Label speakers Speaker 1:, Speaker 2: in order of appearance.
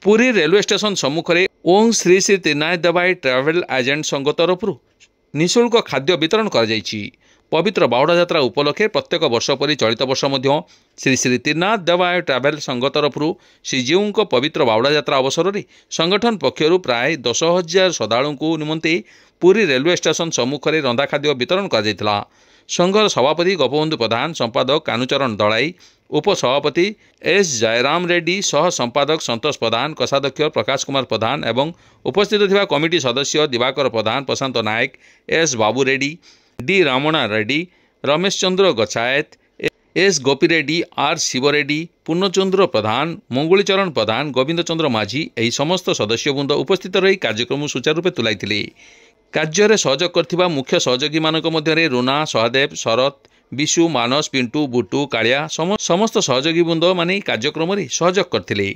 Speaker 1: Puri railway station सम्मुख में ओं श्री श्री त्रिनाथ देवाई ट्रावेल एजेंट संघ तरफ निःशुल्क खाद्य वितरण कर पवित्र बाहुड़ा यात्रा उपलक्षे प्रत्येक वर्ष परि चलित वर्ष श्री श्री त्रिनाथ देवाय ट्रावेल संघ तरफ श्रीजीऊ पवित्र बाहुड़ा यात्रा अवसर में संगठन पक्षर प्राय 10,000 श्रद्धालु निमंते पुरी रेलवे स्टेशन सम्मुख में रंधा खाद्य वितरण कर संघर सभापति गोपबंधु प्रधान, संपादक कानुचरण दलाई, उपसभापति एस जयराम रेड्डी, सह संपादक संतोष प्रधान, कोषाध्यक्ष प्रकाश कुमार प्रधान एवं उपस्थित थिबा कमिटी सदस्य Diwakar Pradhan, Prashant Nayak, S Babu Reddy, D Ramana Reddy, Ramesh Chandra Gachhayat, S Gopi Reddy, R Shiv Reddy, Purnachandra Pradhan, Mangulicharan Pradhan, Govind Chandra Majhi एही समस्त सदस्यवृंद उपस्थित रही कार्यक्रम सुचारू रूपे तुलाइथिले। कार्य सहयोग करथिबा मुख्य सहयोगी मानक मध्यरे रुना, सहदेव, शरत, विशु, मानस, पिंटू, बुटू, कालिया समस्त सहयोगी वृंद माने कार्यक्रम रे सहयोग करथिले।